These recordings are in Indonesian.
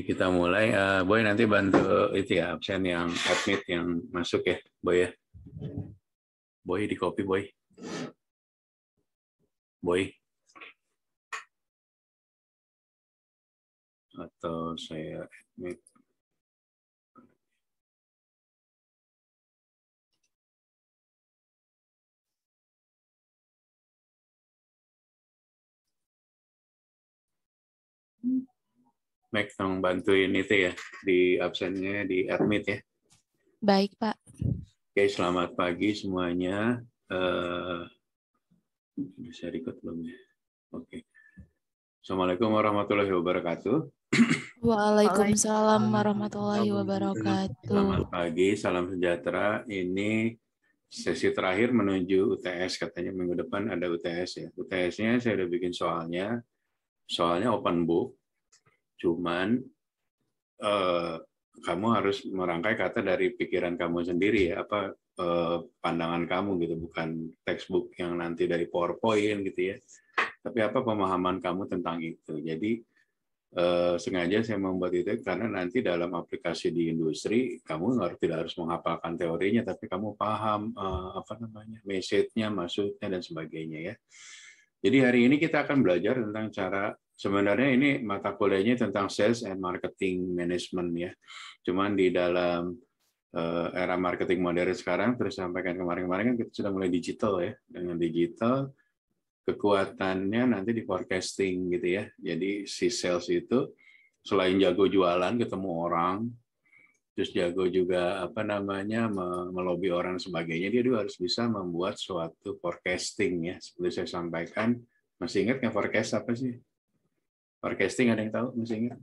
Kita mulai. Boy nanti bantu itu ya, absen yang admit yang masuk ya, Boy ya. Boy di copy, Boy. Boy. Atau saya admit. Mac, tolong bantuin itu ya, di absennya di admit ya. Baik, Pak. Oke, selamat pagi semuanya. Bisa record belum ya? Oke. Assalamualaikum warahmatullahi wabarakatuh. Waalaikumsalam warahmatullahi wabarakatuh. Selamat pagi, salam sejahtera. Ini sesi terakhir menuju UTS, katanya minggu depan ada UTS ya. UTS-nya saya udah bikin soalnya open book, cuman kamu harus merangkai kata dari pikiran kamu sendiri ya, apa pandangan kamu gitu, bukan textbook yang nanti dari PowerPoint gitu ya, tapi apa pemahaman kamu tentang itu. Jadi sengaja saya membuat itu karena nanti dalam aplikasi di industri kamu tidak harus menghafalkan teorinya, tapi kamu paham message-nya, maksudnya dan sebagainya ya. Jadi hari ini kita akan belajar tentang cara, sebenarnya ini mata kuliahnya tentang sales and marketing management ya. Cuman di dalam era marketing modern sekarang, terus sampaikan kemarin-kemarin kan kita sudah mulai digital ya. Dengan digital kekuatannya nanti di forecasting gitu ya. Jadi si sales itu selain jago jualan, ketemu orang, terus jago juga melobi orang dan sebagainya, dia juga harus bisa membuat suatu forecasting ya. Seperti saya sampaikan, masih ingat nggak forecast apa sih? Forecasting ada yang tahu? Masih ingat?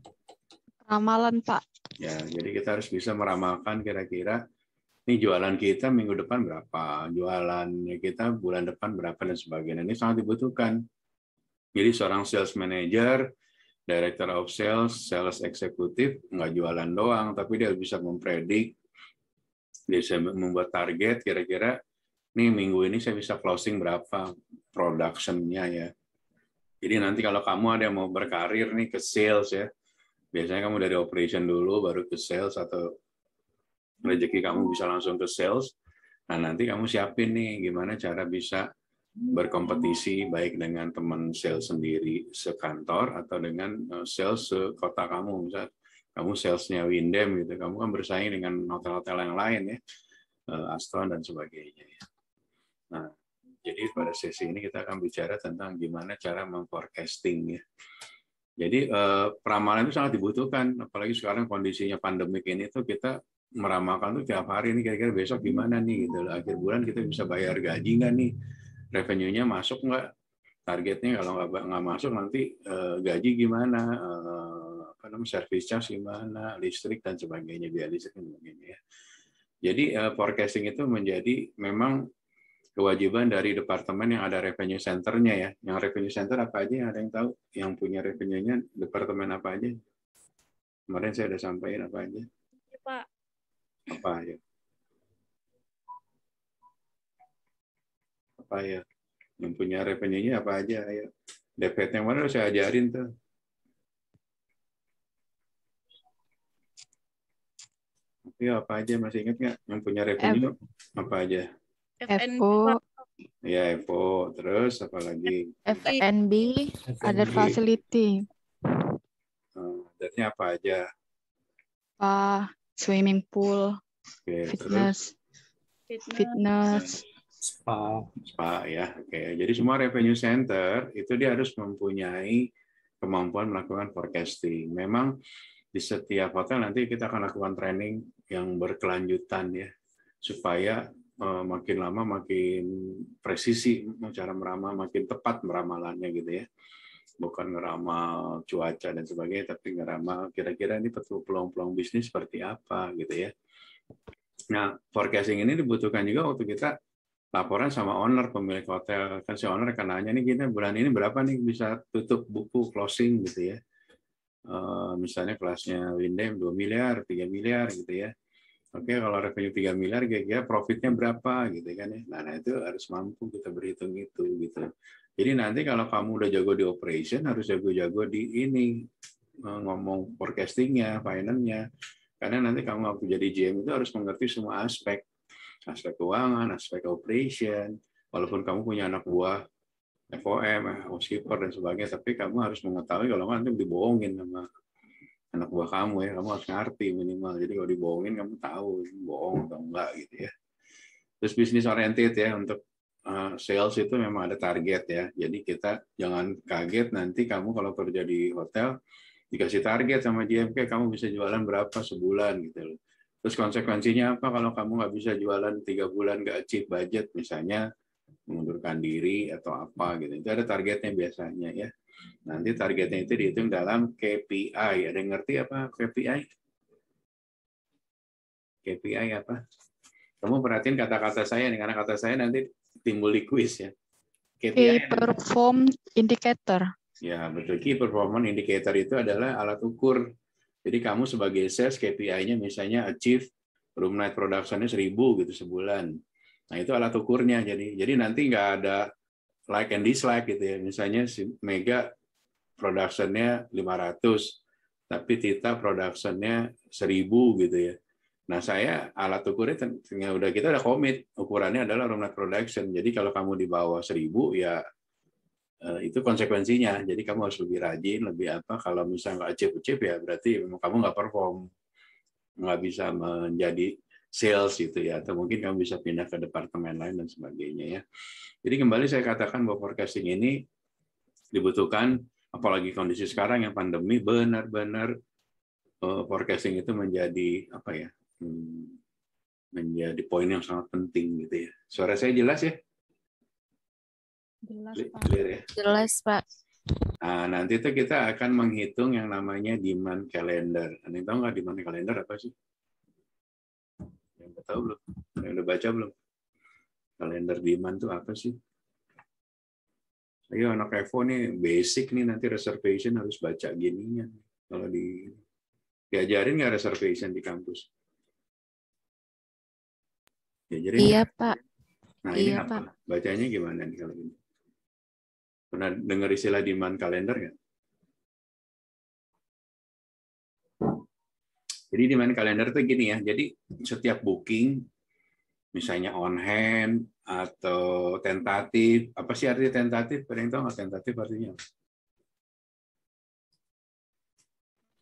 Ramalan, Pak. Ya, jadi kita harus bisa meramalkan kira-kira ini jualan kita minggu depan berapa, jualannya kita bulan depan berapa, dan sebagainya. Ini sangat dibutuhkan. Jadi seorang sales manager, director of sales, sales eksekutif, nggak jualan doang, tapi dia bisa mempredik, dia bisa membuat target, kira-kira nih minggu ini saya bisa closing berapa production-nya ya. Jadi nanti kalau kamu ada yang mau berkarir nih ke sales ya, biasanya kamu dari operation dulu, baru ke sales, atau rezeki kamu bisa langsung ke sales. Nah, nanti kamu siapin nih gimana cara bisa berkompetisi baik dengan teman sales sendiri sekantor atau dengan sales sekota kamu. Misal kamu salesnya Windem gitu, kamu kan bersaing dengan hotel-hotel yang lain ya, Aston dan sebagainya. Nah, jadi pada sesi ini kita akan bicara tentang gimana cara memforecasting ya. Jadi peramalan itu sangat dibutuhkan, apalagi sekarang kondisinya pandemik ini tuh kita meramalkan tuh tiap hari ini kira-kira besok gimana nih gitu. Akhir bulan kita bisa bayar gaji nggak nih, revenue-nya masuk nggak, targetnya kalau nggak masuk nanti gaji gimana, service charge gimana, listrik dan sebagainya, biaya listrik dan sebagainya ya. Jadi forecasting itu menjadi memang kewajiban dari departemen yang ada revenue center-nya ya. Yang revenue center apa aja, ada yang tahu? Yang punya revenue-nya departemen apa aja? Kemarin saya sudah sampaikan apa aja. Ya, Pak. Apa ya? Apa ya? Yang punya revenue-nya apa aja? Ayo. DPT yang mana saya ajarin tuh. Tapi apa aja, masih ingat nggak? Yang punya revenue apa aja? FO. Ya, FO. Terus apa lagi? FNB, other facility. Adatnya apa aja? Swimming pool, Oke, fitness, Spa ya. Oke. Jadi semua revenue center itu dia harus mempunyai kemampuan melakukan forecasting. Memang di setiap hotel nanti kita akan lakukan training yang berkelanjutan ya, supaya makin lama makin presisi cara meramal, makin tepat meramalannya gitu ya. Bukan ngeramal cuaca dan sebagainya, tapi ngeramal kira-kira ini peluang-peluang bisnis seperti apa gitu ya. Nah, forecasting ini dibutuhkan juga waktu kita laporan sama owner, pemilik hotel. Kan si owner akan nanya, nih kita bulan ini berapa nih bisa tutup buku closing gitu ya. Misalnya kelasnya Windem 2 miliar, 3 miliar gitu ya. Oke, kalau revenue 3 miliar, kira-kira profitnya berapa gitu kan ya. Nah, itu harus mampu kita berhitung itu gitu. Jadi nanti kalau kamu udah jago di operation, harus jago-jago di ini, ngomong forecastingnya, finance-nya. Karena nanti kamu waktu jadi GM itu harus mengerti semua aspek keuangan, aspek operation. Walaupun kamu punya anak buah FOM, housekeeper dan sebagainya, tapi kamu harus mengetahui kalau nanti dibohongin sama anak buah kamu ya, kamu harus ngerti minimal. Jadi kalau dibohongin kamu tahu bohong atau enggak gitu ya. Terus bisnis oriented ya, untuk sales itu memang ada target ya. Jadi kita jangan kaget nanti kamu kalau kerja di hotel dikasih target sama GMK, kamu bisa jualan berapa sebulan gitu loh. Terus konsekuensinya apa kalau kamu nggak bisa jualan 3 bulan, nggak achieve budget, misalnya mengundurkan diri atau apa gitu. Itu ada targetnya biasanya ya. Nanti targetnya itu dihitung dalam KPI. Ada yang ngerti apa KPI? KPI apa? Kamu perhatiin kata-kata saya nih, karena kata saya nanti timbul di quiz ya. Key perform indicator. Ya, betul. Key performance indicator itu adalah alat ukur. Jadi kamu sebagai sales KPI-nya misalnya achieve room night production-nya 1.000 gitu sebulan. Nah, itu alat ukurnya. Jadi nanti nggak ada like and dislike gitu ya. Misalnya si Mega production-nya 500, tapi Tita production-nya 1.000 gitu ya. Nah, saya alat ukurnya udah kita udah komit, ukurannya adalah room night production. Jadi kalau kamu di bawah 1.000 ya itu konsekuensinya. Jadi kamu harus lebih rajin, lebih apa. Kalau misalnya nggak achieve ya berarti memang kamu nggak perform, nggak bisa menjadi sales gitu ya. Atau mungkin kamu bisa pindah ke departemen lain dan sebagainya ya. Jadi kembali saya katakan bahwa forecasting ini dibutuhkan, apalagi kondisi sekarang yang pandemi, benar-benar forecasting itu menjadi apa ya? Menjadi poin yang sangat penting gitu ya. Suara saya jelas ya? Jelas, Pak. Clear ya? Jelas, Pak. Nah, nanti itu kita akan menghitung yang namanya demand calendar. Anda tahu nggak demand calendar apa sih? Yang tahu belum? Yang udah baca belum? Kalender demand itu apa sih? Ayo anak Evo nih basic nih, nanti reservation harus baca gininya. Kalau diajarin nggak reservation di kampus? Diajarin Iya, nggak? Pak. Nah, ini Iya, apa? Pak. Bacanya gimana nih kalau ini? Pernah dengar istilah demand calendar nggak? Jadi demand calendar itu gini ya. Jadi setiap booking, misalnya on hand atau tentatif, apa sih arti tentatif? Ada yang tahu nggak tentatif artinya?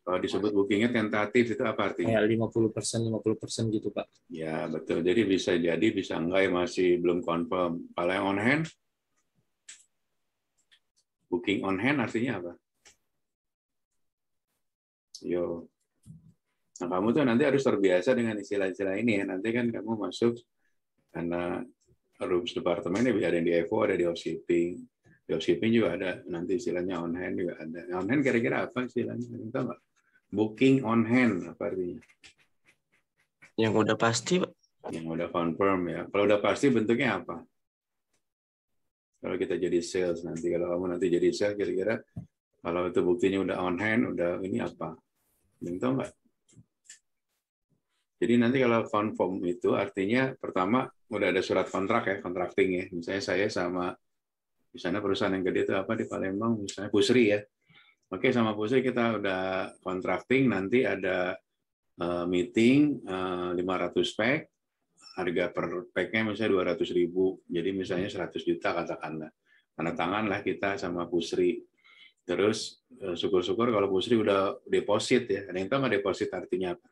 Kalau disebut bookingnya tentatif itu apa artinya? Kayak 50% gitu, Pak. Ya betul. Jadi bisa jadi, bisa enggak, ya masih belum confirm. Kalau yang on hand, booking on hand artinya apa? Yo. Nah, kamu tuh nanti harus terbiasa dengan istilah-istilah ini ya. Nanti kan kamu masuk, karena rooms departemennya ada yang di Evo, ada di housekeeping. Di housekeeping juga ada, nanti istilahnya on hand juga ada. On hand kira-kira apa istilahnya? Tahu nggak? Booking on hand apa artinya? Yang udah pasti, Pak. Yang udah confirm ya. Kalau udah pasti bentuknya apa? Kalau kita jadi sales nanti, kalau kamu nanti jadi sales, kira-kira kalau itu buktinya udah on hand, udah ini apa? Yang tahu nggak? Jadi nanti kalau confirm itu artinya pertama udah ada surat kontrak ya, contracting ya. Misalnya saya sama misalnya perusahaan yang gede itu apa di Palembang, misalnya Pusri ya. Oke, sama Pusri kita udah contracting, nanti ada meeting 500 pack, harga per packnya misalnya 200.000, jadi misalnya 100 juta katakanlah. Tanda tangan lah kita sama Pusri. Terus syukur-syukur kalau Pusri udah deposit ya. Ada yang tahu nggak deposit artinya apa?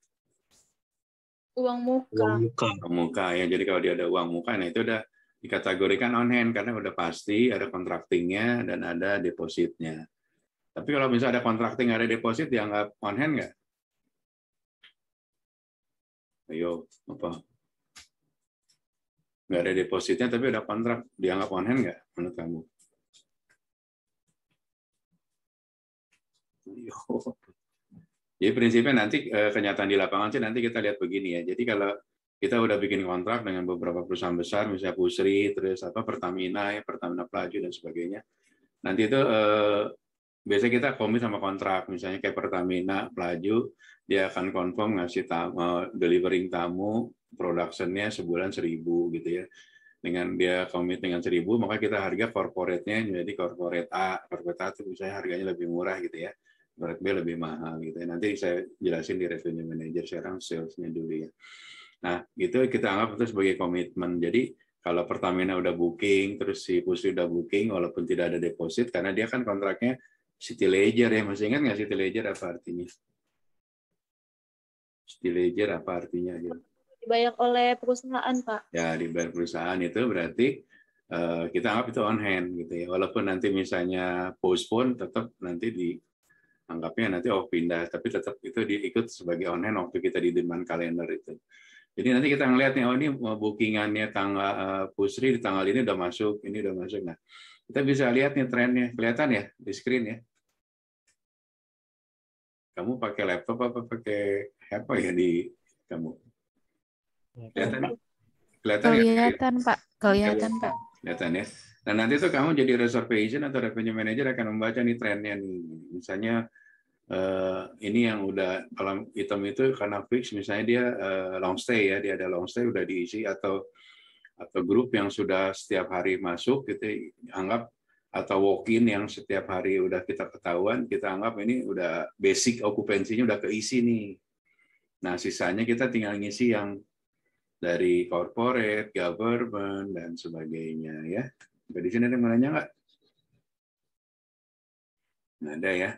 Uang muka. Uang muka. Uang muka ya. Jadi kalau dia ada uang muka, nah itu udah dikategorikan on hand karena udah pasti ada contractingnya dan ada depositnya. Tapi kalau misalnya ada contracting ada deposit, dianggap on hand nggak? Ayo, apa? Nggak ada depositnya tapi ada kontrak, dianggap on hand nggak menurut kamu? Jadi prinsipnya nanti kenyataan di lapangan sih nanti kita lihat begini ya. Jadi kalau kita udah bikin kontrak dengan beberapa perusahaan besar, misalnya Pusri, terus apa Pertamina, ya, Pertamina Pelaju dan sebagainya. Nanti itu biasanya kita komit sama kontrak, misalnya kayak Pertamina Pelaju, dia akan confirm ngasih delivering tamu, production-nya sebulan 1.000 gitu ya. Dengan dia komit dengan 1.000, maka kita harga corporate-nya jadi corporate A. Corporate A itu misalnya harganya lebih murah gitu ya. Produk B lebih mahal gitu. Nanti saya jelasin di revenue manager, sekarang sales-nya dulu ya. Nah, itu kita anggap itu sebagai komitmen. Jadi kalau Pertamina udah booking, terus si Pusri udah booking, walaupun tidak ada deposit, karena dia kan kontraknya City Ledger ya. Masih ingat nggak City Ledger apa artinya? City Ledger apa artinya? Dibayar oleh perusahaan, Pak. Ya, dibayar perusahaan itu berarti kita anggap itu on hand gitu ya. Walaupun nanti misalnya postpone, tetap nanti dianggapnya nanti pindah, tapi tetap itu diikut sebagai on hand waktu kita di demand kalender itu. Jadi nanti kita ngeliat nih, oh ini bookingannya tanggal Pusri di tanggal ini udah masuk, ini udah masuk. Nah, kita bisa lihat nih trennya, kelihatan ya di screen ya. Kamu pakai laptop apa pakai apa ya di kamu? Kelihatan? Kelihatan ya? Kelihatan, Pak. Kelihatan, Pak. Kelihatan ya. Nah, nanti tuh kamu jadi reservation atau revenue manager akan membaca nih trennya nih. Misalnya ini yang udah kalau hitam itu karena fix, misalnya dia long stay ya, dia ada long stay udah diisi atau grup yang sudah setiap hari masuk kita anggap, atau walk-in yang setiap hari udah kita ketahuan, kita anggap ini udah basic okupansinya udah keisi nih. Nah, sisanya kita tinggal ngisi yang dari corporate, government, dan sebagainya ya. Di sini ada yang mau nanya nggak? Nggak ada ya.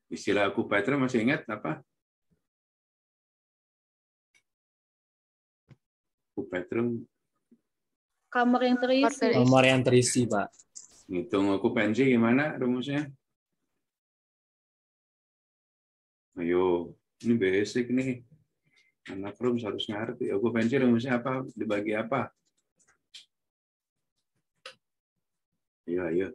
Istilah occupier masih ingat apa? Occupier. Kamar yang terisi. Kamar yang terisi, Pak. Ngitung okupansi gimana rumusnya? Ayo, ini basic nih. Anak room harus ngerti. Okupansi rumusnya apa? Dibagi apa? Ayo.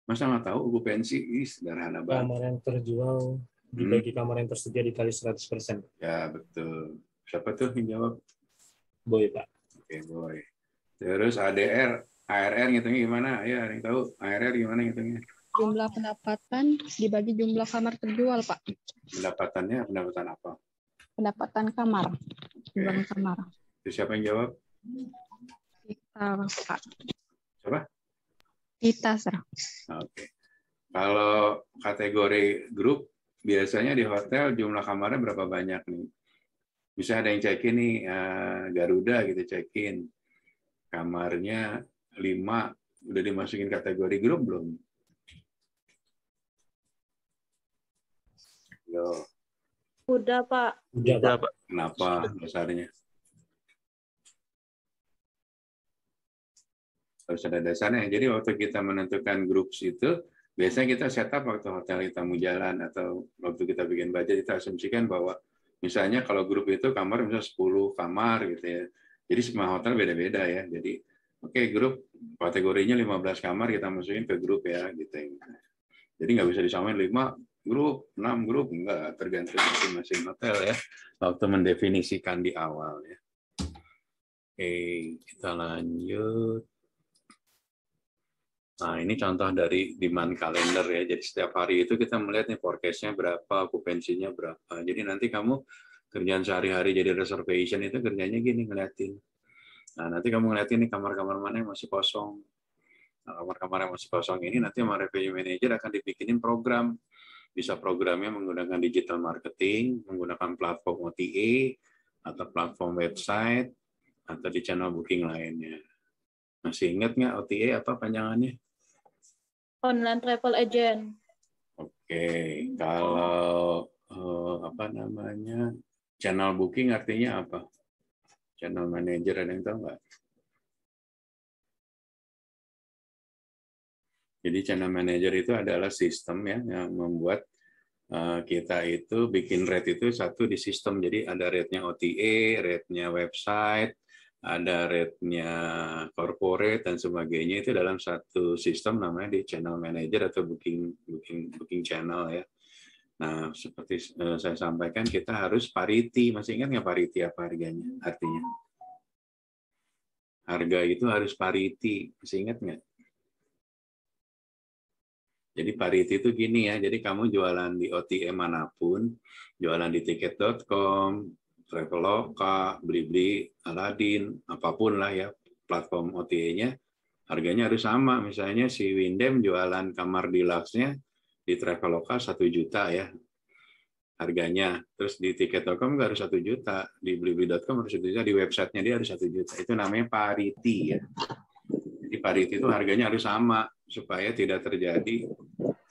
Masa nggak tahu okupansi? Sederhana banget. Kamar yang terjual dibagi kamar yang tersedia dikali 100%. Ya, betul. Siapa tuh yang jawab? Boy, Pak. Oke, Boy. Terus ADR, ARR ngitungnya gimana? Ayo, ada yang tahu ARR gimana ngitungnya? Jumlah pendapatan dibagi jumlah kamar terjual, Pak. Pendapatannya, pendapatan apa? Pendapatan kamar. Jumlah kamar. Itu siapa yang jawab? Kita, Pak. Siapa? Kita, Sir. Oke. Kalau kategori grup, biasanya di hotel jumlah kamarnya berapa banyak nih? Bisa ada yang check-in nih, Garuda gitu check-in. Kamarnya 5, udah dimasukin kategori grup belum? Yo. Udah, Pak. Udah, Pak. Kenapa dasarnya? Harus ada dasarnya. Jadi waktu kita menentukan grup itu, biasanya kita setup waktu hotel kita mau jalan atau waktu kita bikin budget, kita asumsikan bahwa misalnya kalau grup itu kamar misalnya 10 kamar gitu ya. Jadi semua hotel beda-beda ya. Jadi oke, grup kategorinya 15 kamar kita masukin ke grup ya gitu. Jadi nggak bisa disamain 5 grup, 6 grup, enggak, tergantung masing-masing hotel ya. Waktu mendefinisikan di awal ya. Oke, kita lanjut. Nah, ini contoh dari demand calendar ya. Jadi setiap hari itu kita melihat nih forecast-nya berapa, okupansinya berapa. Jadi nanti kamu kerjaan sehari-hari jadi reservation itu kerjanya gini, ngeliatin. Nah, nanti kamu ngeliatin nih kamar-kamar mana yang masih kosong. Nah, kamar-kamar yang masih kosong ini nanti sama revenue manager akan dibikinin program. Bisa programnya menggunakan digital marketing, menggunakan platform OTA, atau platform website, atau di channel booking lainnya. Masih ingat nggak OTA apa panjangannya? Online travel agent. Oke, kalau apa namanya channel booking artinya apa? Channel manager ada yang tahu nggak? Jadi channel manager itu adalah sistem ya yang membuat kita itu bikin rate itu satu di sistem. Jadi ada rate-nya OTA, rate-nya website, ada rate-nya corporate dan sebagainya itu dalam satu sistem namanya di channel manager atau booking channel ya. Nah, seperti saya sampaikan kita harus parity. Masih ingat nggak parity apa harganya? Artinya harga itu harus parity. Masih ingat nggak? Jadi parity itu gini ya. Jadi kamu jualan di OTA manapun, jualan di tiket.com, Traveloka, Blibli, Aladin, apapun lah ya platform OTA-nya, harganya harus sama. Misalnya si Windem jualan kamar deluxe-nya Di Traveloka 1 juta ya harganya. Terus di tiket.com juga harus 1 juta, di blibli.com harus 1 juta, di websitenya dia harus 1 juta. Itu namanya parity ya. Jadi parity itu harganya harus sama supaya tidak terjadi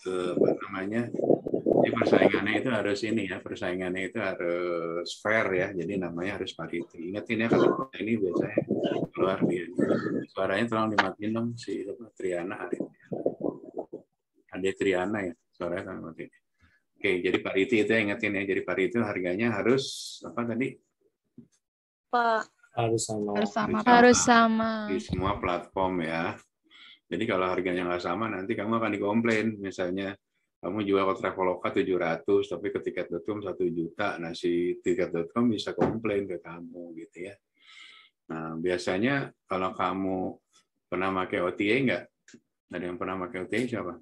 apa namanya? Jadi persaingannya itu harus ini ya, persaingannya itu harus fair ya. Jadi namanya harus parity. Ingetin ya kalau ini biasanya keluar dia. Suaranya tolong dimatiin dong si Triana hari ini. Ada Triana ya, suaranya tolong dimatiin. Oke, jadi parity itu yang ingetin ya. Jadi parity itu harganya harus apa tadi? Pak. Harus sama. Harus sama. Di semua platform ya. Jadi kalau harganya nggak sama, nanti kamu akan dikomplain. Misalnya, kamu jual ke Traveloka 700, tapi ke tiket.com 1 juta. Nah, si tiket.com bisa komplain ke kamu gitu ya. Nah, biasanya kalau kamu pernah pakai OTA nggak? Ada yang pernah pakai OTA siapa?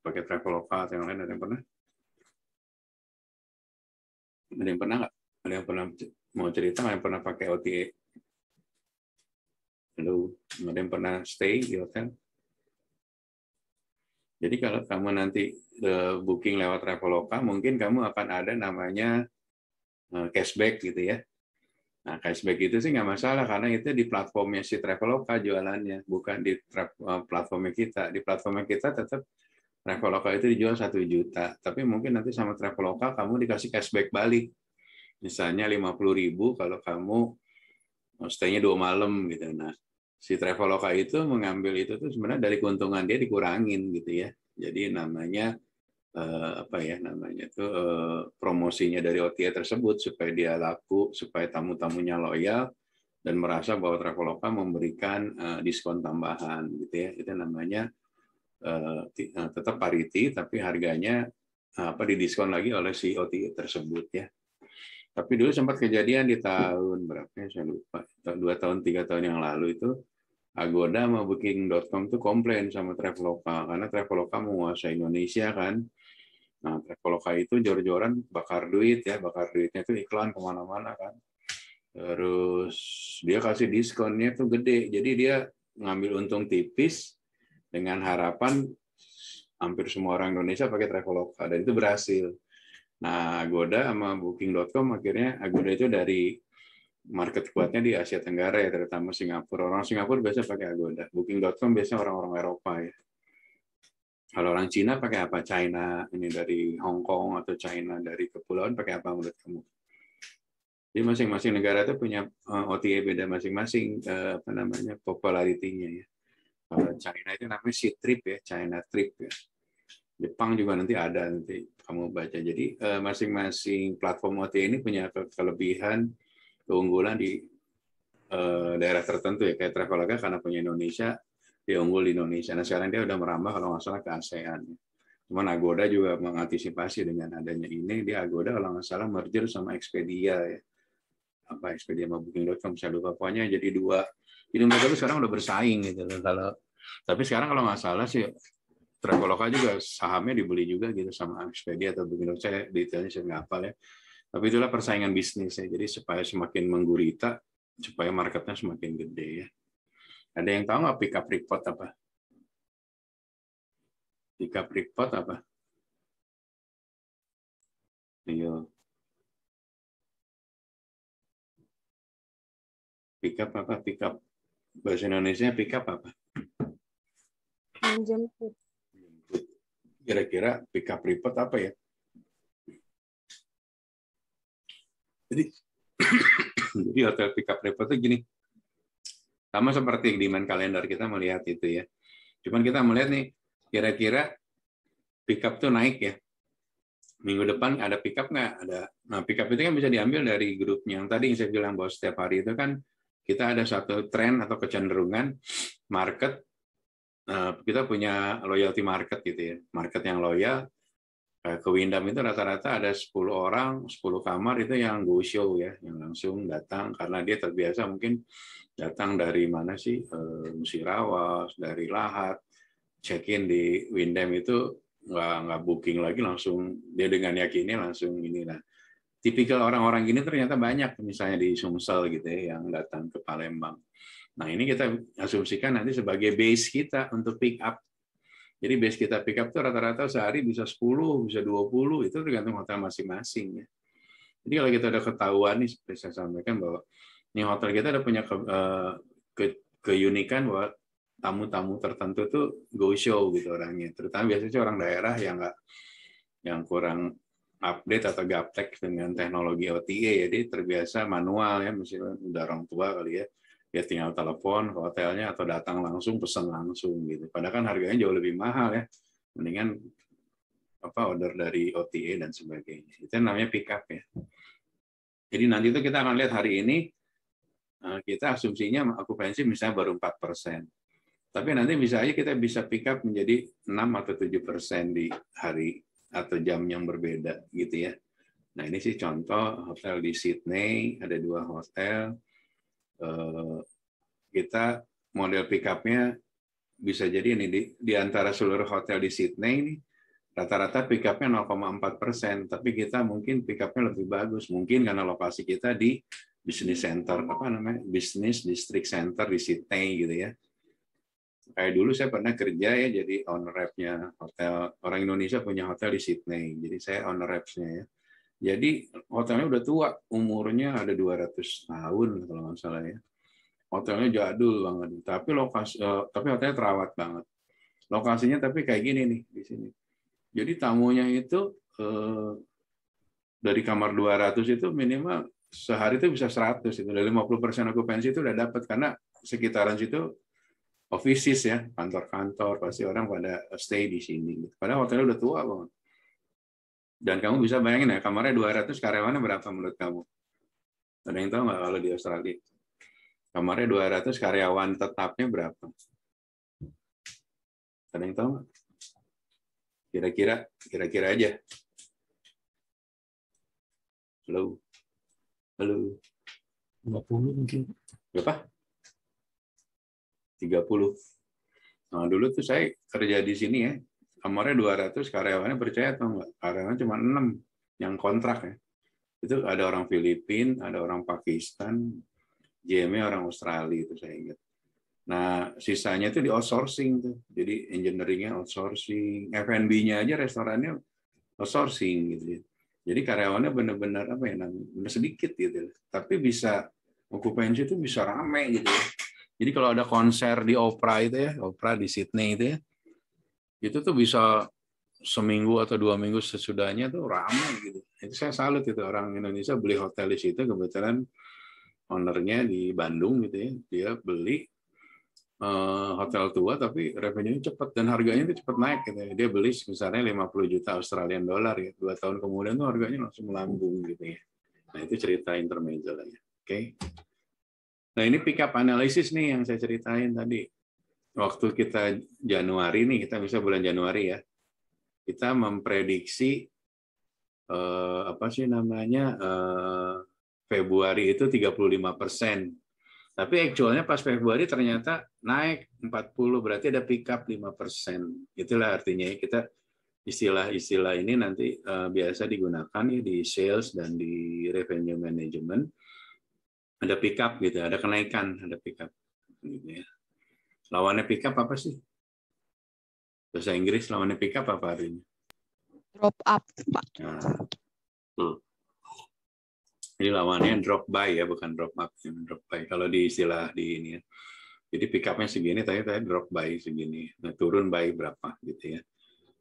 Pakai Traveloka atau yang lain, ada yang pernah? Ada yang pernah nggak? Ada yang pernah mau cerita nggak yang pernah pakai OTA? Halo, ada yang pernah stay di hotel? Jadi kalau kamu nanti booking lewat Traveloka, mungkin kamu akan ada namanya cashback gitu ya. Nah, cashback itu sih nggak masalah karena itu di platformnya si Traveloka jualannya, bukan di platformnya kita. Di platformnya kita tetap Traveloka itu dijual 1 juta, tapi mungkin nanti sama Traveloka kamu dikasih cashback balik. Misalnya 50.000 kalau kamu stay-nya 2 malam gitu. Nah, si Traveloka itu mengambil itu tuh sebenarnya dari keuntungan dia dikurangin gitu ya. Jadi namanya apa ya namanya tuh promosinya dari OTA tersebut supaya dia laku, supaya tamu-tamunya loyal dan merasa bahwa Traveloka memberikan diskon tambahan gitu ya. Itu namanya tetap parity tapi harganya didiskon lagi oleh si OTA tersebut ya. Tapi dulu sempat kejadian di tahun berapa ya saya lupa, 2 tahun 3 tahun yang lalu itu Agoda sama Booking.com tuh komplain sama Traveloka karena Traveloka menguasai Indonesia kan. Nah, Traveloka itu jor-joran bakar duit ya, bakar duitnya itu iklan kemana-mana kan. Terus dia kasih diskonnya tuh gede, jadi dia ngambil untung tipis dengan harapan hampir semua orang Indonesia pakai Traveloka dan itu berhasil. Nah, Agoda sama Booking.com akhirnya Agoda itu dari market kuatnya di Asia Tenggara ya, terutama Singapura. Orang Singapura biasa pakai Agoda. Booking.com biasanya orang-orang Eropa ya. Kalau orang Cina pakai apa? China ini dari Hong Kong atau China dari kepulauan pakai apa menurut kamu? Jadi masing-masing negara itu punya OTA beda masing-masing apa namanya popularity-nya ya. Kalau China itu namanya Ctrip ya, China Trip ya. Jepang juga nanti ada nanti kamu baca. Jadi masing-masing platform OTA ini punya kelebihan, keunggulan di daerah tertentu ya. Kayak Traveloka karena punya Indonesia, dia unggul di Indonesia. Nah sekarang dia udah merambah kalau nggak salah ke ASEAN. Cuman Agoda juga mengantisipasi dengan adanya ini. Dia Agoda kalau nggak salah merger sama Expedia ya. Apa Expedia sama Booking.com saya lupa. Pokoknya jadi 2. Jadi mereka tuh sekarang udah bersaing gitu. Tapi sekarang kalau nggak salah sih Traveloka juga sahamnya dibeli juga gitu sama Expedia atau Booking.com. Saya detailnya saya nggak hafal ya. Tapi itulah persaingan bisnis ya. Jadi supaya semakin menggurita, supaya marketnya semakin gede ya. Ada yang tahu nggak pick up report apa? Pick up report apa? Ayo. Pick up apa? Pick up. Bahasa Indonesia pick up apa? Menjemput. Kira-kira pick up report apa ya? Jadi hotel pick up report itu gini. Sama seperti demand kalender kita melihat itu ya. Cuman kita melihat nih, kira-kira pick up tuh naik ya. Minggu depan ada pick up nggak? Ada. Nah, pick up itu kan bisa diambil dari grupnya. Yang tadi yang saya bilang bahwa setiap hari itu kan kita ada satu tren atau kecenderungan market. Kita punya loyalty market gitu ya. Market yang loyal. Ke Wyndham itu rata-rata ada 10 orang, 10 kamar itu yang go show ya, yang langsung datang karena dia terbiasa mungkin datang dari mana sih, Musirawas, dari Lahat, check-in di Wyndham itu nggak booking lagi langsung dia dengan yakinnya langsung ini. Nah, tipikal orang-orang gini ternyata banyak misalnya di Sumsel gitu ya yang datang ke Palembang. Nah ini kita asumsikan nanti sebagai base kita untuk pick up. Jadi base kita pick up tuh rata-rata sehari bisa 10, bisa 20, itu tergantung hotel masing-masing ya. Jadi kalau kita udah ketahuan nih, seperti saya sampaikan bahwa ini hotel kita ada punya keunikan bahwa tamu-tamu tertentu tuh go show gitu orangnya. Terutama biasanya orang daerah yang kurang update atau gaptek dengan teknologi OTA, jadi terbiasa manual ya, misalnya udah orang tua kali ya, dia tinggal telepon ke hotelnya atau datang langsung pesan langsung gitu. Padahal kan harganya jauh lebih mahal ya, mendingan order dari OTA dan sebagainya. Itu namanya pick up ya. Jadi nanti itu kita akan lihat hari ini kita asumsinya okupansi misalnya baru 4%. Tapi nanti bisa aja kita bisa pick up menjadi 6 atau 7% di hari atau jam yang berbeda gitu ya. Nah ini sih contoh hotel di Sydney, ada 2 hotel. Kita model pick up-nya bisa jadi ini di antara seluruh hotel di Sydney ini rata-rata pick up-nya 0,4%, tapi kita mungkin pick up-nya lebih bagus, mungkin karena lokasi kita di business center, business district center di Sydney gitu ya. Kayak dulu saya pernah kerja ya, jadi owner rep-nya hotel, orang Indonesia punya hotel di Sydney, jadi saya owner reps-nya ya. Jadi hotelnya udah tua, umurnya ada 200 tahun kalau nggak salah ya. Hotelnya jadul banget, tapi hotelnya terawat banget. Lokasinya tapi kayak gini nih di sini. Jadi tamunya itu dari kamar 200 itu minimal sehari itu bisa 100, itu dari 50% okupansi itu udah dapat, karena sekitaran situ offices ya, kantor-kantor, pasti orang pada stay di sini. Padahal hotelnya udah tua banget. Dan kamu bisa bayangin ya, kamarnya 200, karyawannya berapa menurut kamu? Ada yang tahu nggak kalau di Australia? Kamarnya 200, karyawan tetapnya berapa? Ada yang tahu nggak? Kira-kira aja. Halo? 50 mungkin. Berapa? 30. Nah, dulu tuh saya kerja di sini ya, kamarnya 200, karyawannya percaya atau enggak? Karyawannya cuma 6 yang kontrak ya. Itu ada orang Filipina, ada orang Pakistan, GM-nya orang Australia itu saya ingat. Nah, sisanya itu di outsourcing tuh. Jadi engineering-nya outsourcing, F&B-nya aja restorannya outsourcing gitu ya. Jadi karyawannya benar-benar sedikit gitu. Tapi bisa okupansi itu bisa rame gitu ya. Jadi kalau ada konser di Opera itu ya, Opera di Sydney itu ya, itu tuh bisa seminggu atau 2 minggu sesudahnya tuh ramai gitu. Itu saya salut itu, orang Indonesia beli hotel di situ, kebetulan ownernya di Bandung gitu ya, dia beli hotel tua tapi revenue-nya cepat dan harganya itu cepat naik gitu ya. Dia beli misalnya 50 juta Australian dollar ya, 2 tahun kemudian tuh harganya langsung melambung gitu ya. Nah itu cerita intermezzo lah ya. Oke. Nah ini pick up analysis nih yang saya ceritain tadi. Waktu kita Januari nih, kita bisa bulan Januari ya, kita memprediksi Februari itu 35%. Tapi actualnya pas Februari ternyata naik 40, berarti ada pick up 5%. Itulah artinya kita istilah-istilah ini nanti biasa digunakan ya di sales dan di revenue management. Ada pick up gitu, ada kenaikan, ada pick up. Gitu ya. Lawannya pick up apa sih? Bahasa Inggris lawannya pick up apa artinya? Drop up, Pak. Nah, jadi lawannya drop by ya, bukan drop up. Drop by kalau di istilah di ini ya. Jadi pick up-nya segini, tadi drop by segini. Nah, turun by berapa gitu ya.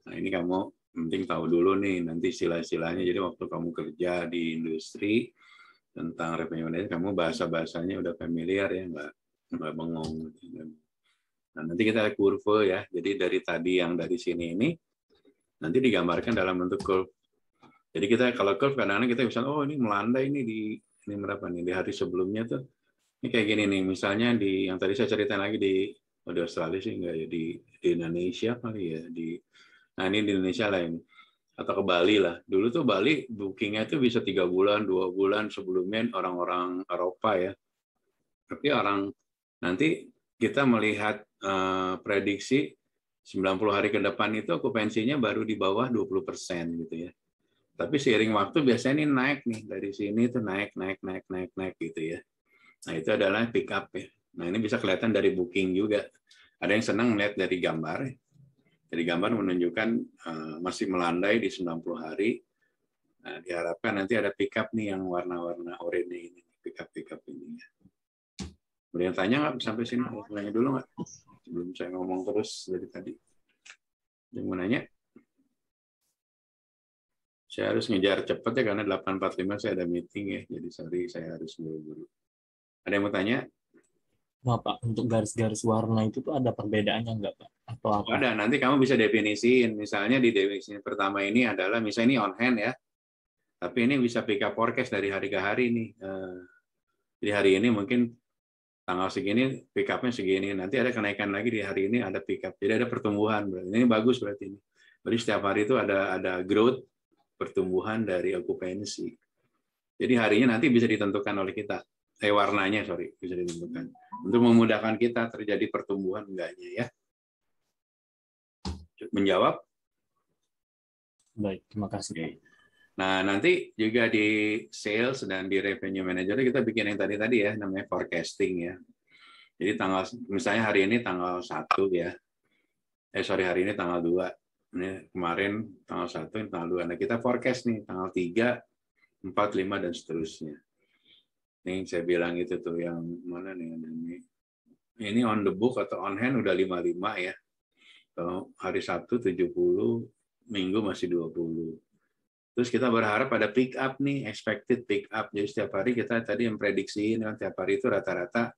Nah, ini kamu penting tahu dulu nih nanti istilah-istilahnya. Jadi waktu kamu kerja di industri tentang revenue management, kamu bahasa-bahasanya udah familiar ya, nggak bengong. Nah, nanti kita ada kurve ya. Jadi dari tadi yang dari sini ini nanti digambarkan dalam bentuk curve. Jadi kita kalau curve kadang-kadang kita bisa ini melandai ini di berapa nih di hari sebelumnya tuh. Ini kayak gini nih, misalnya di yang tadi saya ceritain lagi di Australia sih enggak ya, di Indonesia kali ya, nah ini di Indonesia lah ini. Atau ke Bali lah. Dulu tuh Bali bookingnya itu bisa 3 bulan, 2 bulan sebelumnya orang-orang Eropa ya. Tapi nanti kita melihat prediksi 90 hari ke depan itu okupansinya baru di bawah 20% gitu ya. Tapi seiring waktu biasanya ini naik nih, dari sini tuh naik gitu ya. Nah itu adalah pick up ya. Nah ini bisa kelihatan dari booking juga. Ada yang senang melihat dari gambar. Jadi gambar menunjukkan masih melandai di 90 hari. Nah, diharapkan nanti ada pickup nih yang warna-warna oranye ini, pickup ini. Boleh yang tanya nggak sampai sini? Tanya dulu nggak? Sebelum saya ngomong terus dari tadi. Yang mau nanya? Saya harus ngejar cepat ya, karena 8.45 saya ada meeting ya. Jadi sorry, saya harus buru-buru. Ada yang mau tanya? Nah, Pak, untuk garis-garis warna itu tuh ada perbedaannya nggak, Pak? Atau apa? Ada, nanti kamu bisa definisiin. Misalnya di definisi pertama ini adalah, misalnya ini on hand ya, tapi ini bisa pick up forecast dari hari ke hari nih. Jadi hari ini mungkin tanggal segini, pick up-nya segini. Nanti ada kenaikan lagi di hari ini, ada pick up. Jadi ada pertumbuhan. Ini bagus berarti ini. Berarti setiap hari itu ada growth, pertumbuhan dari okupansi. Jadi harinya nanti bisa ditentukan oleh kita. Warnanya, bisa ditentukan. Untuk memudahkan kita terjadi pertumbuhan enggaknya ya. Menjawab? Baik, terima kasih. Oke. Nah, nanti juga di sales dan di revenue manager kita bikin yang tadi ya, namanya forecasting ya. Jadi misalnya hari ini tanggal 1 ya. Hari ini tanggal 2. Ini kemarin tanggal 1, ini tanggal 2. Nah, kita forecast nih tanggal 3, 4, 5 dan seterusnya. Ini saya bilang itu tuh yang mana nih? Ini on the book atau on hand udah 55 ya. Kalau hari Sabtu 70, Minggu masih 20. Terus kita berharap ada pick up nih, expected pick up. Jadi setiap hari kita tadi yang prediksiin, tiap hari itu rata-rata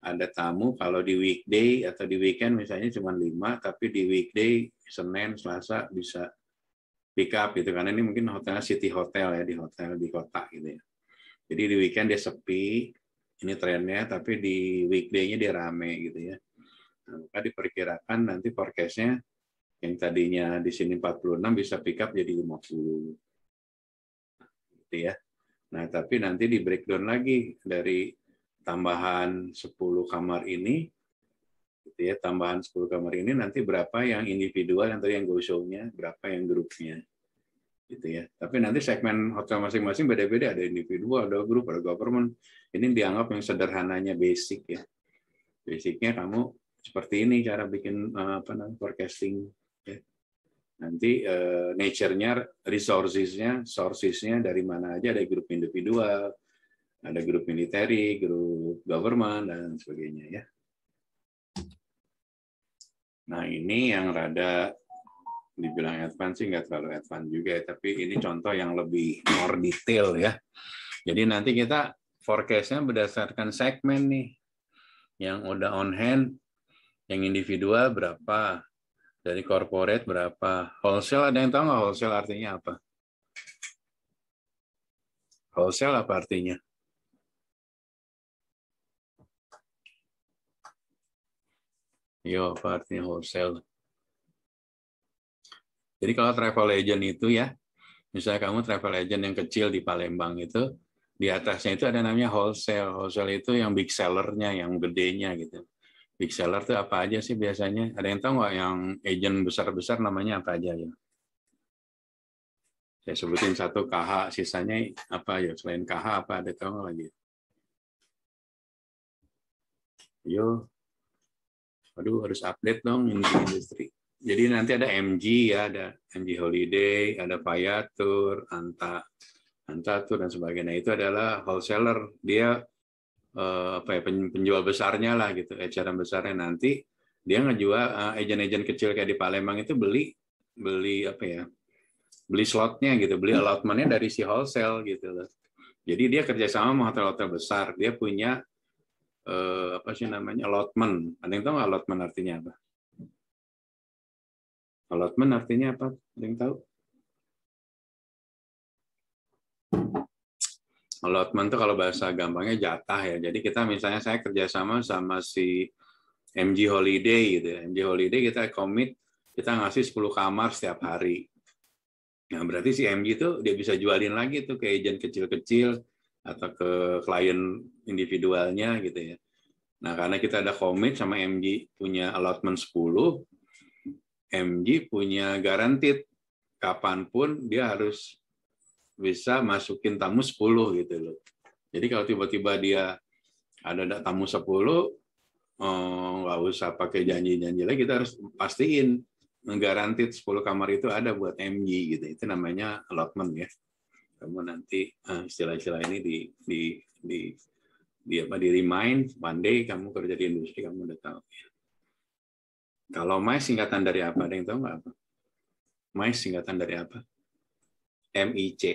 ada tamu. Kalau di weekday atau di weekend misalnya cuma 5, tapi di weekday Senin, Selasa bisa pick up gitu. Karena ini mungkin hotelnya city hotel ya, di hotel di kota gitu ya. Jadi di weekend dia sepi, ini trennya, tapi di weekday-nya dia rame gitu ya. Nah, maka diperkirakan nanti forecast-nya yang tadinya di sini 46 bisa pick up jadi 50. Gitu ya. Nah, tapi nanti di breakdown lagi dari tambahan 10 kamar ini, gitu ya, tambahan 10 kamar ini nanti berapa yang individual, yang tadi yang go show-nya, berapa yang grupnya. Gitu ya. Tapi nanti segmen hotel masing-masing beda-beda, ada individual, ada grup, ada government. Ini dianggap yang sederhananya basic ya. Basicnya kamu seperti ini cara bikin forecasting. Ya. Nanti nature-nya, resources-nya, sources-nya dari mana aja, ada grup individual, ada grup military, grup government dan sebagainya ya. Nah ini yang rada dibilang advance sih nggak terlalu advance juga, tapi ini contoh yang lebih more detail ya. Jadi nanti kita forecast-nya berdasarkan segmen nih, yang udah on hand, yang individual berapa, dari corporate berapa, wholesale ada yang tahu nggak wholesale artinya apa? Wholesale apa artinya? Yo, apa artinya wholesale? Jadi kalau travel agent itu ya, misalnya kamu travel agent yang kecil di Palembang itu, di atasnya itu ada namanya wholesale. Wholesale itu yang big seller-nya, yang gedenya gitu. Big seller itu apa aja sih biasanya? Ada yang tahu nggak yang agent besar-besar namanya apa aja ya? Saya sebutin satu KH, sisanya apa ya? Selain KH apa ada tahu nggak lagi? Yo, waduh harus update dong industri. Jadi nanti ada MG ya, ada MG Holiday, ada Payatur, Anta Tour dan sebagainya. Itu adalah wholesaler. Dia penjual besarnya lah gitu, eceran besarnya. Nanti dia ngejual agent-agent kecil kayak di Palembang itu beli slotnya gitu, beli allotment-nya dari si wholesale gitu loh. Jadi dia kerjasama sama hotel-hotel besar. Dia punya allotment. Ada yang tahu nggak allotment artinya apa? Allotment artinya apa? Ada yang tahu? Allotment itu kalau bahasa gampangnya jatah ya. Jadi kita misalnya saya kerjasama sama si MG Holiday gitu ya. MG Holiday kita komit, kita ngasih 10 kamar setiap hari. Nah berarti si MG itu dia bisa jualin lagi tuh ke agent kecil-kecil atau ke klien individualnya gitu ya. Nah karena kita ada komit sama MG punya allotment 10, MG punya guaranteed kapanpun dia harus bisa masukin tamu 10 gitu loh. Jadi kalau tiba-tiba dia ada tamu 10, nggak usah pakai janji-janji lagi, kita harus pastiin menggaranti 10 kamar itu ada buat MG gitu. Itu namanya allotment ya. Kamu nanti istilah-istilah ini di remind, one day kamu kerja di industri kamu udah tahu. Kalau MICE singkatan dari apa? Ada yang tahu nggak apa? MICE singkatan dari apa? MICE.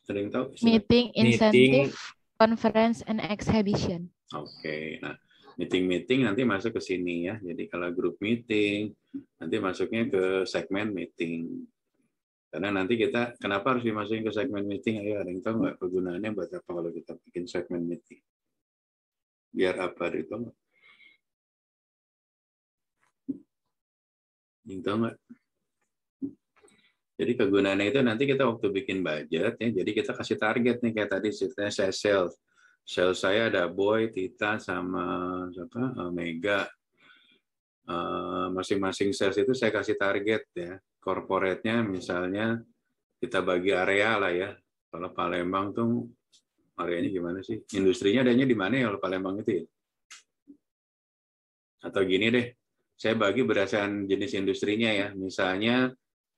Ada yang tahu? Meeting, incentive, conference, and exhibition. Oke, nah meeting nanti masuk ke sini ya. Jadi kalau grup meeting nanti masuknya ke segmen meeting. Karena nanti kita kenapa harus dimasukin ke segmen meeting? Ayo ada yang tahu nggak kegunaannya buat apa kalau kita bikin segmen meeting? Biar apa itu? Yang tahu nggak? Jadi kegunaannya itu nanti kita waktu bikin budget ya. Jadi kita kasih target nih kayak tadi ceritanya saya sales. Sales saya ada Boy, Tita, sama siapa? Mega. Masing-masing sales itu saya kasih target ya. Corporate-nya misalnya kita bagi area lah ya. Kalau Palembang tuh areanya gimana sih? Industrinya adanya di mana ya kalau Palembang itu ya? Atau gini deh, saya bagi berdasarkan jenis industrinya ya. Misalnya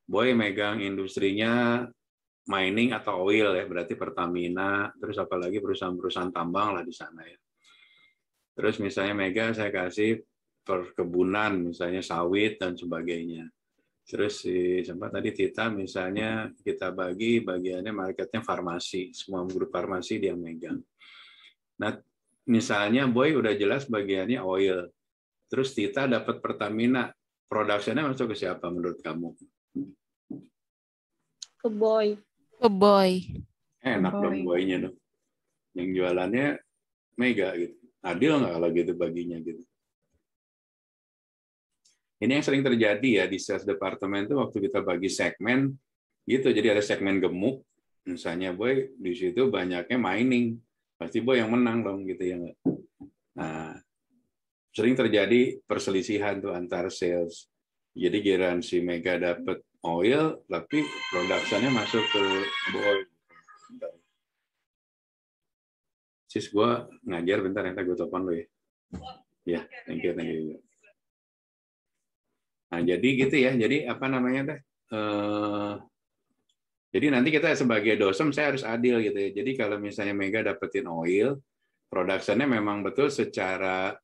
Boy megang industrinya mining atau oil ya, berarti Pertamina, terus apalagi perusahaan-perusahaan tambang lah di sana ya. Terus misalnya Mega saya kasih perkebunan, misalnya sawit dan sebagainya. Terus sampai tadi Tita misalnya kita bagi bagiannya marketnya farmasi, semua grup farmasi dia megang. Nah misalnya Boy udah jelas bagiannya oil, terus Tita dapat Pertamina, produksinya masuk ke siapa menurut kamu? Ke Boy. Enak dong Boy-nya dong. Yang jualannya Mega gitu. Adil nggak kalau gitu baginya gitu? Ini yang sering terjadi ya di sales department itu waktu kita bagi segmen gitu. Jadi ada segmen gemuk, misalnya Boy di situ banyaknya mining, pasti Boy yang menang dong gitu ya. Nah, sering terjadi perselisihan tuh antar sales. Jadi giliran si Mega dapat oil, tapi produksinya masuk ke Boy. Sis, gue ngajar bentar, nanti gue telepon lo ya. Ya, thank you. Nah, jadi gitu ya. Jadi apa namanya deh? Jadi nanti kita sebagai dosen saya harus adil gitu ya. Jadi kalau misalnya Mega dapetin oil, produksinya memang betul secara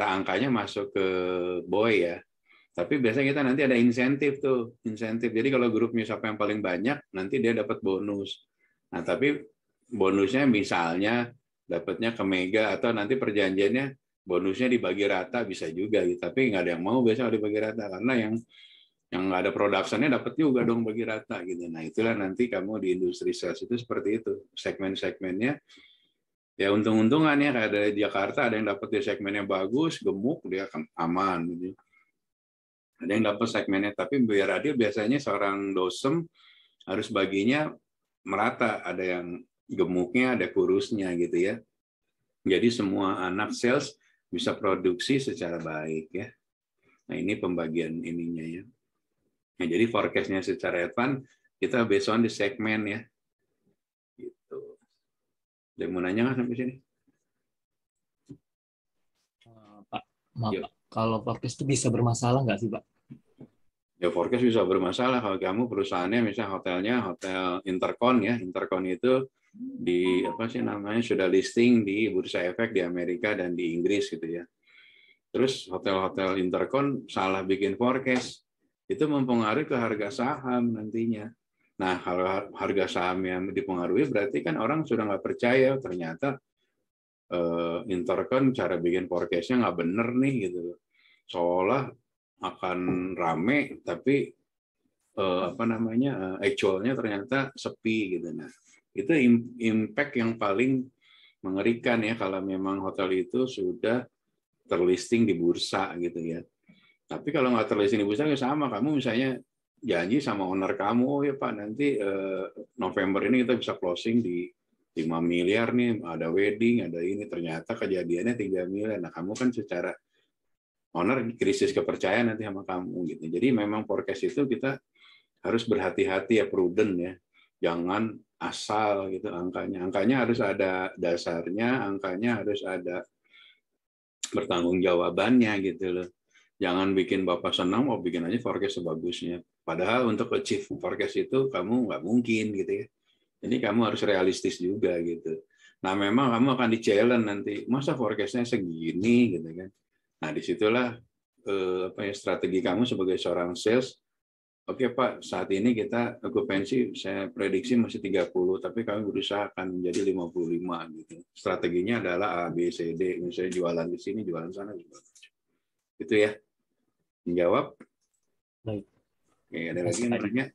angkanya masuk ke Boy ya. Tapi biasanya kita nanti ada insentif tuh, insentif. Jadi kalau grupnya siapa yang paling banyak, nanti dia dapat bonus. Nah, tapi bonusnya misalnya dapatnya ke Mega atau nanti perjanjiannya bonusnya dibagi rata bisa juga gitu. Tapi nggak ada yang mau biasanya dibagi rata karena yang nggak ada produksinya dapat juga dong bagi rata gitu. Nah, itulah nanti kamu di industri sales itu seperti itu. Segmen-segmennya ya untung-untungan ya kayak dari Jakarta ada yang dapat di segmennya bagus, gemuk, dia akan aman gitu. Ada yang dapat segmennya, tapi biar adil biasanya seorang dosen harus baginya merata. Ada yang gemuknya, ada kurusnya gitu ya. Jadi semua anak sales bisa produksi secara baik ya. Nah ini pembagian ininya ya. Nah, jadi forecast-nya secara advance kita based on di segmen ya. Gitu. Ada mau nanya nggak sampai sini? Pak, maaf Pak. Kalau forecast itu bisa bermasalah nggak sih Pak? Ya forecast bisa bermasalah kalau kamu perusahaannya misalnya hotelnya hotel Intercon ya. Intercon itu di apa sih namanya sudah listing di bursa efek di Amerika dan di Inggris gitu ya. Terus hotel-hotel Intercon salah bikin forecast, itu mempengaruhi ke harga saham nantinya. Nah kalau harga saham yang dipengaruhi berarti kan orang sudah nggak percaya ternyata Intercon cara bikin forecast-nya nggak bener nih gitu. Seolah akan rame tapi actualnya ternyata sepi gitu. Nah itu impact yang paling mengerikan ya kalau memang hotel itu sudah terlisting di bursa gitu ya. Tapi kalau nggak terlisting di bursa ya sama, kamu misalnya janji sama owner kamu, oh ya Pak nanti November ini kita bisa closing di 5 miliar nih, ada wedding, ada ini, ternyata kejadiannya 3 miliar. Nah kamu kan secara owner krisis kepercayaan nanti sama kamu gitu. Jadi memang forecast itu kita harus berhati-hati ya, prudent ya. Jangan asal gitu angkanya. Angkanya harus ada dasarnya, angkanya harus ada pertanggungjawabannya gitu loh. Jangan bikin Bapak senang, mau bikin aja forecast sebagusnya. Padahal untuk achieve forecast itu kamu nggak mungkin gitu ya. Jadi kamu harus realistis juga gitu. Nah memang kamu akan di-challenge nanti, masa forecast-nya segini gitu kan. Nah disitulah strategi kamu sebagai seorang sales. Oke Pak, saat ini kita okupansi saya prediksi masih 30, tapi kami berusaha akan menjadi 55 gitu. Strateginya adalah A, B, C, D, misalnya jualan di sini, jualan sana, gitu ya. Menjawab? Baik. Oke, ada lagi yang nanya?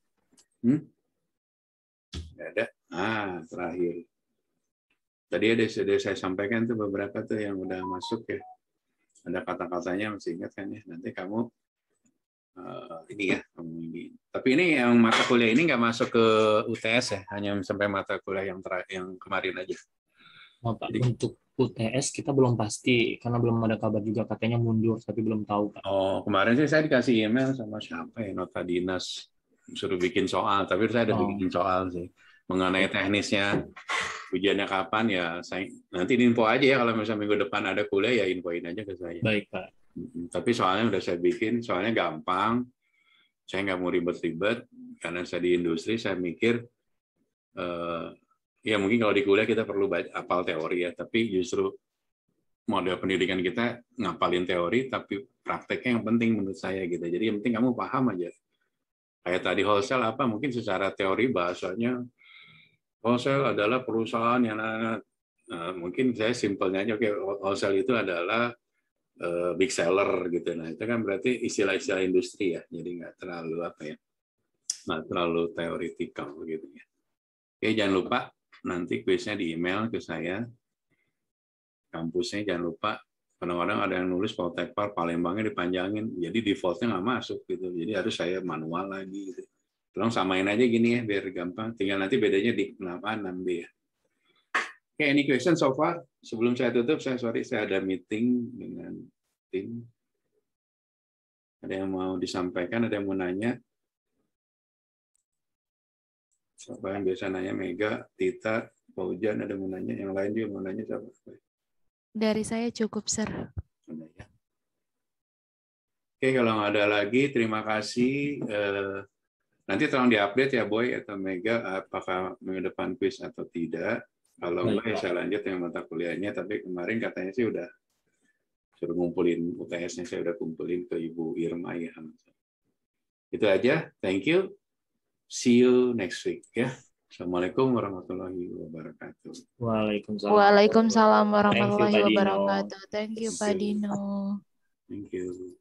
Nggak ada. Terakhir. Tadi sudah saya sampaikan tuh beberapa tuh yang udah masuk ya. Ada kata-katanya masih ingat kan ya. Nanti kamu ini ya, kamu ini. Tapi ini yang mata kuliah ini nggak masuk ke UTS ya, hanya sampai mata kuliah yang kemarin aja. Oh, Pak, untuk UTS kita belum pasti karena belum ada kabar juga, katanya mundur tapi belum tahu Pak. Oh, kemarin sih saya dikasih email sama siapa ya, nota dinas suruh bikin soal, tapi saya ada bikin soal sih mengenai teknisnya ujiannya kapan ya. Saya nanti info aja ya, kalau misalnya minggu depan ada kuliah ya infoin aja ke saya. Baik Pak. Tapi soalnya udah saya bikin, soalnya gampang, saya nggak mau ribet-ribet karena saya di industri, saya mikir ya mungkin kalau di kuliah kita perlu hafal teori ya, tapi justru model pendidikan kita ngapalin teori, tapi prakteknya yang penting menurut saya gitu. Jadi yang penting kamu paham aja. Kayak tadi wholesale apa, mungkin secara teori bahasanya wholesale adalah perusahaan yang mungkin saya simpelnya aja, oke, wholesale itu adalah big seller gitu. Nah itu kan berarti istilah-istilah industri ya, jadi nggak terlalu nggak terlalu teoretikal gitu ya. Oke, jangan lupa nanti kuisnya di email ke saya. Kampusnya jangan lupa, kadang-kadang ada yang nulis Poltekpar Palembangnya dipanjangin, jadi defaultnya nggak masuk gitu, jadi harus saya manual lagi gitu. Tolong samain aja gini ya biar gampang, tinggal nanti bedanya di 8 6B ya. Oke, any question so far? Sebelum saya tutup, saya ada meeting dengan tim. Ada yang mau disampaikan, ada yang mau nanya? Siapa yang biasa nanya? Mega, Tita, Paujan, ada yang mau nanya? Yang lain juga mau nanya siapa? Dari saya cukup, Sir. Oke, kalau nggak ada lagi, terima kasih. Nanti tolong diupdate ya, Boy atau Mega, apakah minggu depan quiz atau tidak. Kalau enggak, ya saya lanjut yang mata kuliahnya. Tapi kemarin katanya sih udah suruh ngumpulin UTS-nya, saya udah kumpulin ke Ibu Irma ya. Itu aja. Thank you. See you next week ya. Assalamualaikum warahmatullahi wabarakatuh. Waalaikumsalam. Waalaikumsalam Thank you, warahmatullahi Pak Dino. wabarakatuh. Thank you, Pak Dino. Thank you.